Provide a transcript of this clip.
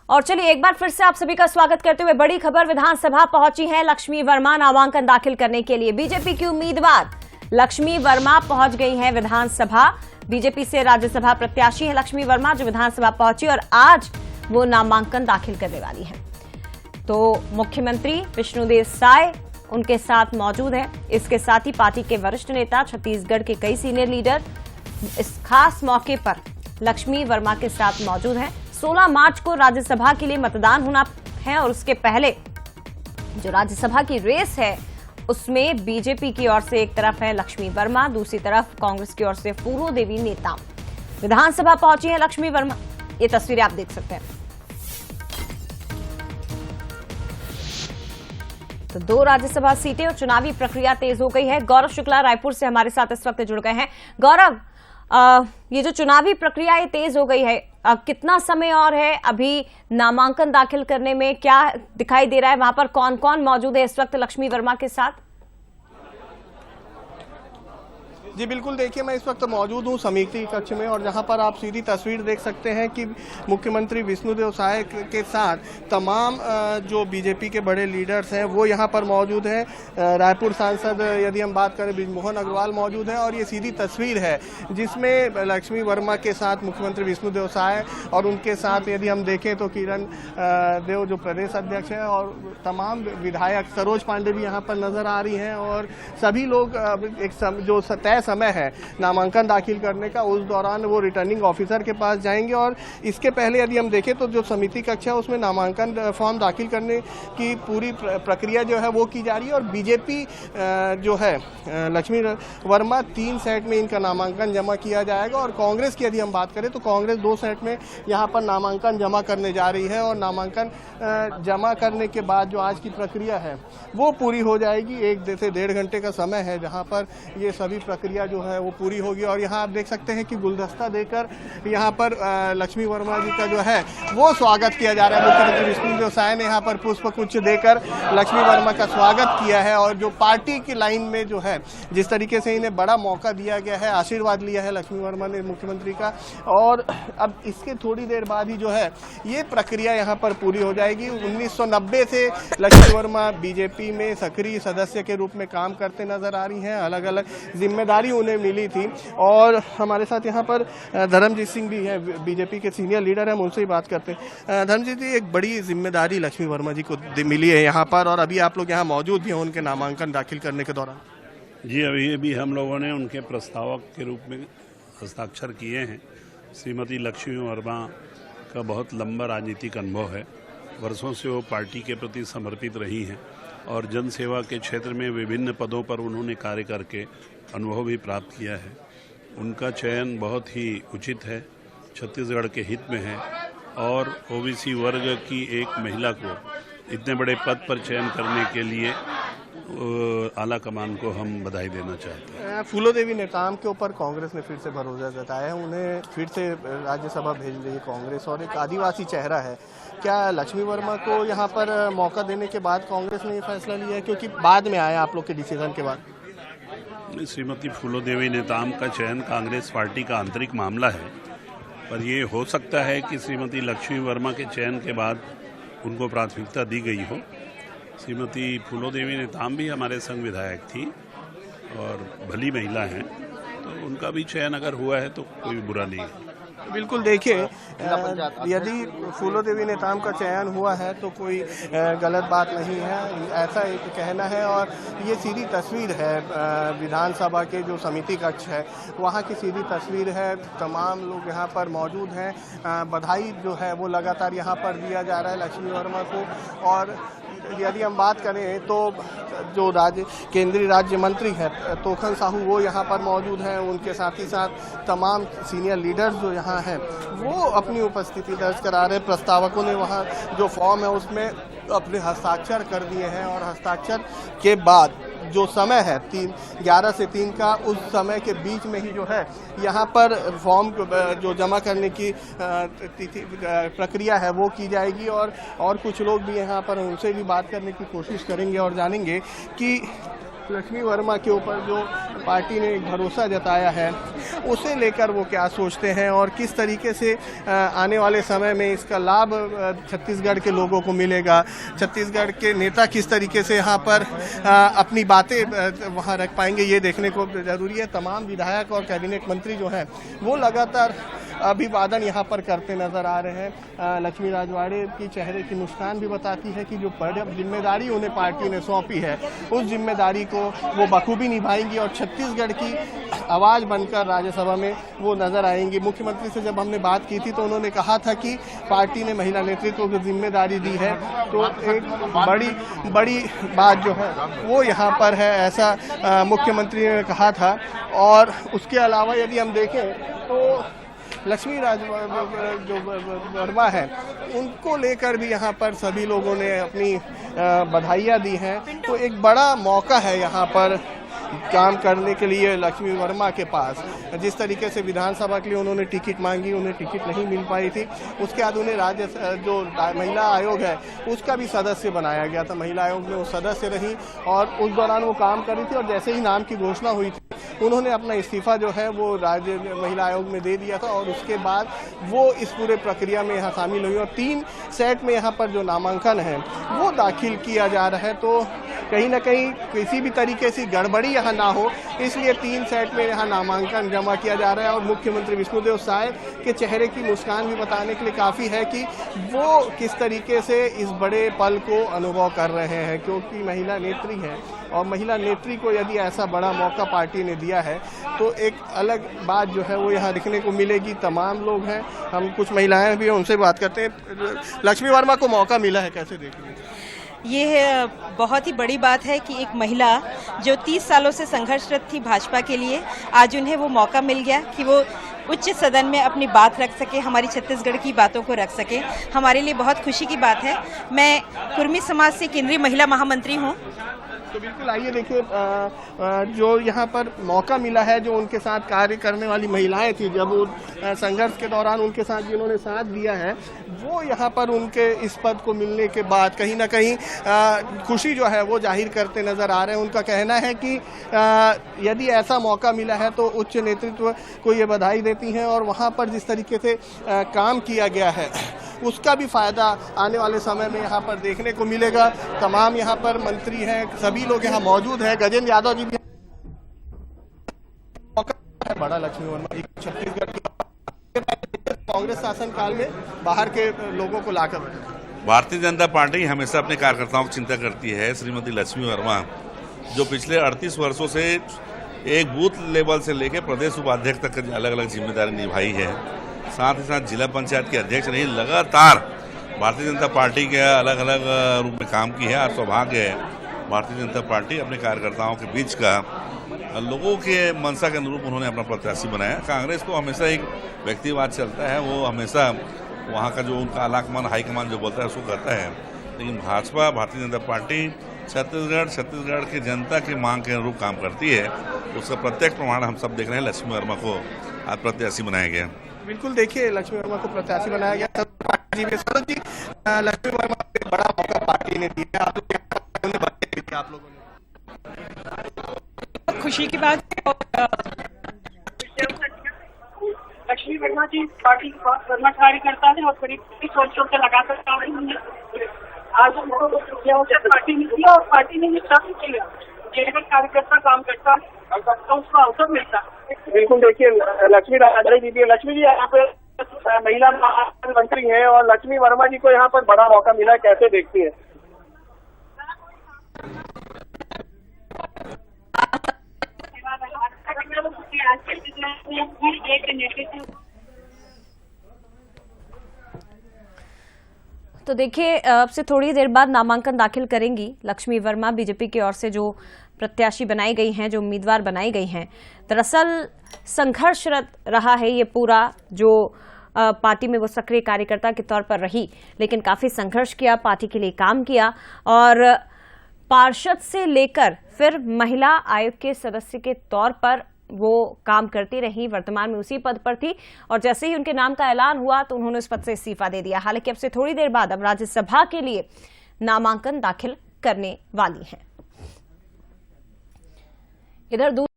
और चलिए एक बार फिर से आप सभी का स्वागत करते हुए बड़ी खबर विधानसभा पहुंची है लक्ष्मी वर्मा नामांकन दाखिल करने के लिए। बीजेपी की उम्मीदवार लक्ष्मी वर्मा पहुंच गई हैं विधानसभा। बीजेपी से राज्यसभा प्रत्याशी है लक्ष्मी वर्मा जो विधानसभा पहुंची और आज वो नामांकन दाखिल करने वाली है। तो मुख्यमंत्री विष्णुदेव साय उनके साथ मौजूद है। इसके साथ ही पार्टी के वरिष्ठ नेता, छत्तीसगढ़ के कई सीनियर लीडर इस खास मौके पर लक्ष्मी वर्मा के साथ मौजूद हैं। 16 मार्च को राज्यसभा के लिए मतदान होना है और उसके पहले जो राज्यसभा की रेस है उसमें बीजेपी की ओर से एक तरफ है लक्ष्मी वर्मा, दूसरी तरफ कांग्रेस की ओर से फूलो देवी नेताम। विधानसभा पहुंची है लक्ष्मी वर्मा, ये तस्वीरें आप देख सकते हैं। तो 2 राज्यसभा सीटें और चुनावी प्रक्रिया तेज हो गई है। गौरव शुक्ला रायपुर से हमारे साथ इस वक्त जुड़ गए हैं। गौरव, ये जो चुनावी प्रक्रिया है तेज हो गई है, कितना समय और है अभी नामांकन दाखिल करने में? क्या दिखाई दे रहा है, वहां पर कौन कौन मौजूद है इस वक्त लक्ष्मी वर्मा के साथ? जी बिल्कुल, देखिए मैं इस वक्त मौजूद हूँ समिति कक्ष में और जहाँ पर आप सीधी तस्वीर देख सकते हैं कि मुख्यमंत्री विष्णुदेव साय के साथ तमाम जो बीजेपी के बड़े लीडर्स हैं वो यहाँ पर मौजूद हैं। रायपुर सांसद यदि हम बात करें बृजमोहन अग्रवाल मौजूद हैं और ये सीधी तस्वीर है जिसमें लक्ष्मी वर्मा के साथ मुख्यमंत्री विष्णुदेव साय और उनके साथ यदि हम देखें तो किरण देव जो प्रदेश अध्यक्ष हैं और तमाम विधायक, सरोज पांडे भी यहाँ पर नजर आ रही हैं और सभी लोग एक जो तय समय है नामांकन दाखिल करने का उस दौरान वो रिटर्निंग ऑफिसर के पास जाएंगे और इसके पहले यदि हम देखें तो जो समिति कक्ष है उसमें नामांकन फॉर्म दाखिल करने की पूरी प्रक्रिया जो है वो की जा रही है और बीजेपी जो है लक्ष्मी वर्मा 3 सेट में इनका नामांकन जमा किया जाएगा और कांग्रेस की यदि हम बात करें तो कांग्रेस 2 सेट में यहाँ पर नामांकन जमा करने जा रही है और नामांकन जमा करने के बाद जो आज की प्रक्रिया है वो पूरी हो जाएगी। 1 से 1.5 घंटे का समय है जहाँ पर ये सभी प्रक्रिया जो है वो पूरी होगी और यहाँ आप देख सकते हैं कि गुलदस्ता देकर यहाँ पर लक्ष्मी वर्मा जी का जो है वो स्वागत किया जा रहा है। मुख्यमंत्री विष्णुदेव साय ने यहाँ पर पुष्प गुच्छ देकर लक्ष्मी वर्मा का स्वागत किया है और जो पार्टी की लाइन में जो है जिस तरीके से इन्हें बड़ा मौका दिया गया है, आशीर्वाद लिया है लक्ष्मी वर्मा ने मुख्यमंत्री का और अब इसके थोड़ी देर बाद ही जो है ये प्रक्रिया यहाँ पर पूरी हो जाएगी। 1990 से लक्ष्मी वर्मा बीजेपी में सक्रिय सदस्य के रूप में काम करते नजर आ रही हैं। अलग अलग जिम्मेदारी उन्हें मिली थी और हमारे साथ यहाँ पर धर्मजीत सिंह भी है, बीजेपी के सीनियर लीडर हैं, उनसे ही बात करते हैं। धर्मजीत जी, एक बड़ी जिम्मेदारी लक्ष्मी वर्मा जी को मिली है यहाँ पर और अभी आप लोग यहाँ मौजूद भी हैं उनके नामांकन दाखिल करने के दौरान। जी अभी हम लोगों ने उनके प्रस्तावक के रूप में हस्ताक्षर किए हैं। श्रीमती लक्ष्मी वर्मा का बहुत लंबा राजनीतिक अनुभव है, वर्षों से वो पार्टी के प्रति समर्पित रही हैं और जन सेवा के क्षेत्र में विभिन्न पदों पर उन्होंने कार्य करके अनुभव भी प्राप्त किया है। उनका चयन बहुत ही उचित है, छत्तीसगढ़ के हित में है और ओबीसी वर्ग की एक महिला को इतने बड़े पद पर चयन करने के लिए आला कमान को हम बधाई देना चाहते हैं। फूलो देवी नेताम के ऊपर कांग्रेस ने फिर से भरोसा जताया है, उन्हें फिर से राज्यसभा भेज रही है कांग्रेस और एक आदिवासी चेहरा है। क्या लक्ष्मी वर्मा को यहाँ पर मौका देने के बाद कांग्रेस ने ये फैसला लिया है, क्योंकि बाद में आया आप लोग के डिसीजन के बाद? श्रीमती फूलो देवी नेताम का चयन कांग्रेस पार्टी का आंतरिक मामला है, पर ये हो सकता है कि श्रीमती लक्ष्मी वर्मा के चयन के बाद उनको प्राथमिकता दी गई हो। श्रीमती फूलो देवी नेताम भी हमारे संग विधायक थी और भली महिला हैं, तो उनका भी चयन अगर हुआ है तो कोई बुरा नहीं है। बिल्कुल, देखिए यदि फूलो देवी नेताम का चयन हुआ है तो कोई गलत बात नहीं है, ऐसा एक कहना है और ये सीधी तस्वीर है विधानसभा के जो समिति कक्ष है वहाँ की सीधी तस्वीर है। तमाम लोग यहाँ पर मौजूद हैं, बधाई जो है वो लगातार यहाँ पर दिया जा रहा है लक्ष्मी वर्मा को। और यदि हम बात करें तो जो केंद्रीय राज्य मंत्री है तोखन साहू वो यहाँ पर मौजूद हैं, उनके साथ ही साथ तमाम सीनियर लीडर्स जो यहाँ हैं वो अपनी उपस्थिति दर्ज करा रहे। प्रस्तावकों ने वहाँ जो फॉर्म है उसमें अपने हस्ताक्षर कर दिए हैं और हस्ताक्षर के बाद जो समय है 11 से 3 का, उस समय के बीच में ही जो है यहाँ पर फॉर्म जो जमा करने की प्रक्रिया है वो की जाएगी और कुछ लोग भी यहाँ पर उनसे भी बात करने की कोशिश करेंगे और जानेंगे कि लक्ष्मी वर्मा के ऊपर जो पार्टी ने एक भरोसा जताया है, उसे लेकर वो क्या सोचते हैं और किस तरीके से आने वाले समय में इसका लाभ छत्तीसगढ़ के लोगों को मिलेगा, छत्तीसगढ़ के नेता किस तरीके से यहाँ पर अपनी बातें वहाँ रख पाएंगे, ये देखने को जरूरी है। तमाम विधायक और कैबिनेट मंत्री जो हैं वो लगातार अभिवादन यहाँ पर करते नजर आ रहे हैं। लक्ष्मी राजवाड़े की चेहरे की मुस्कान भी बताती है कि जो जिम्मेदारी उन्हें पार्टी ने सौंपी है उस जिम्मेदारी को वो बखूबी निभाएंगी और छत्तीसगढ़ की आवाज बनकर राज्यसभा में वो नजर आएंगी। मुख्यमंत्री से जब हमने बात की थी तो उन्होंने कहा था कि पार्टी ने महिला नेतृत्व को जिम्मेदारी दी है, तो एक बड़ी बात जो है वो यहाँ पर है, ऐसा मुख्यमंत्री ने कहा था। और उसके अलावा यदि हम देखें तो लक्ष्मी जो वर्मा है उनको लेकर भी यहाँ पर सभी लोगों ने अपनी बधाइयाँ दी हैं। तो एक बड़ा मौका है यहाँ पर काम करने के लिए लक्ष्मी वर्मा के पास। जिस तरीके से विधानसभा के लिए उन्होंने टिकट मांगी, उन्हें टिकट नहीं मिल पाई थी, उसके बाद उन्हें राज्य जो महिला आयोग है उसका भी सदस्य बनाया गया था। महिला आयोग में वो सदस्य रही और उस दौरान वो काम कर रही थी और जैसे ही नाम की घोषणा हुई थी उन्होंने अपना इस्तीफा जो है वो राज्य महिला आयोग में दे दिया था और उसके बाद वो इस पूरे प्रक्रिया में यहाँ शामिल हुई और 3 सेट में यहाँ पर जो नामांकन है वो दाखिल किया जा रहा है। तो कहीं ना कहीं किसी भी तरीके से गड़बड़ी यहाँ ना हो, इसलिए 3 सेट में यहाँ नामांकन जमा किया जा रहा है। और मुख्यमंत्री विष्णुदेव साय के चेहरे की मुस्कान भी बताने के लिए काफ़ी है कि वो किस तरीके से इस बड़े पल को अनुभव कर रहे हैं, क्योंकि महिला नेत्री है और महिला नेत्री को यदि ऐसा बड़ा मौका पार्टी ने दिया है तो एक अलग बात जो है वो यहाँ दिखने को मिलेगी। तमाम लोग हैं, हम कुछ महिलाएं भी हैं, उनसे बात करते हैं। लक्ष्मी वर्मा को मौका मिला है, कैसे देखिए? ये बहुत ही बड़ी बात है कि एक महिला जो 30 सालों से संघर्षरत थी भाजपा के लिए, आज उन्हें वो मौका मिल गया कि वो उच्च सदन में अपनी बात रख सके, हमारी छत्तीसगढ़ की बातों को रख सके। हमारे लिए बहुत खुशी की बात है। मैं कुर्मी समाज से केंद्रीय महिला महामंत्री हूँ। तो बिल्कुल आइए देखिए, जो यहाँ पर मौका मिला है, जो उनके साथ कार्य करने वाली महिलाएं थी जब वो संघर्ष के दौरान उनके साथ जिन्होंने साथ दिया है, वो यहाँ पर उनके इस पद को मिलने के बाद कहीं ना कहीं खुशी जो है वो जाहिर करते नजर आ रहे हैं। उनका कहना है कि यदि ऐसा मौका मिला है तो उच्च नेतृत्व को ये बधाई देती हैं और वहाँ पर जिस तरीके से काम किया गया है उसका भी फायदा आने वाले समय में यहाँ पर देखने को मिलेगा। तमाम यहाँ पर मंत्री हैं, सभी लोग यहाँ मौजूद हैं। गजेंद्र यादव जी भी है, बड़ा लक्ष्मी वर्मा जी छत्तीसगढ़ की कांग्रेस शासनकाल में बाहर के लोगों को लाकर भारतीय जनता पार्टी हमेशा अपने कार्यकर्ताओं की चिंता करती है। श्रीमती लक्ष्मी वर्मा जो पिछले 38 वर्षों से एक बूथ लेवल से लेकर प्रदेश उपाध्यक्ष तक अलग अलग जिम्मेदारी निभाई है, साथ ही साथ जिला पंचायत के अध्यक्ष रही, लगातार भारतीय जनता पार्टी के अलग अलग रूप में काम की है। और सौभाग्य है भारतीय जनता पार्टी अपने कार्यकर्ताओं के बीच का लोगों के मंशा के अनुरूप उन्होंने अपना प्रत्याशी बनाया। कांग्रेस को हमेशा एक व्यक्तिवाद चलता है, वो हमेशा वहाँ का जो उनका आलाकमान हाईकमान जो बोलता है उसको करता है। लेकिन भाजपा भारतीय जनता पार्टी छत्तीसगढ़ की जनता की मांग के अनुरूप काम करती है। उसका प्रत्यक्ष प्रमाण हम सब देख रहे हैं। लक्ष्मी वर्मा को आज प्रत्याशी बनाया गया। बिल्कुल देखिए, लक्ष्मी वर्मा को प्रत्याशी बनाया गया। जी, लक्ष्मी वर्मा को बड़ा मौका पार्टी ने दिया, आप लोगों ने खुशी की बात है। लक्ष्मी वर्मा जी पार्टी वर्मा कार्यकर्ता है और करीब 30 वर्षों से लगातार काम रही है। आज पार्टी ने किया और पार्टी ने ये साबित किया कि अगर कार्यकर्ता काम करता तो उसको अवसर मिलता। बिल्कुल देखिए, लक्ष्मी राजवाड़े जी, लक्ष्मी जी यहाँ पे महिला मंत्री हैं और लक्ष्मी वर्मा जी को यहाँ पर बड़ा मौका मिला, कैसे देखती है? तो देखिए, अब से थोड़ी देर बाद नामांकन दाखिल करेंगी लक्ष्मी वर्मा, बीजेपी की ओर से जो प्रत्याशी बनाई गई हैं, जो उम्मीदवार बनाई गई हैं। दरअसल संघर्षरत रहा है ये पूरा, जो पार्टी में वो सक्रिय कार्यकर्ता के तौर पर रही, लेकिन काफी संघर्ष किया, पार्टी के लिए काम किया और पार्षद से लेकर फिर महिला आयोग के सदस्य के तौर पर वो काम करती रही। वर्तमान में उसी पद पर थी और जैसे ही उनके नाम का ऐलान हुआ तो उन्होंने उस पद से इस्तीफा दे दिया। हालांकि अब से थोड़ी देर बाद अब राज्यसभा के लिए नामांकन दाखिल करने वाली हैं। इधर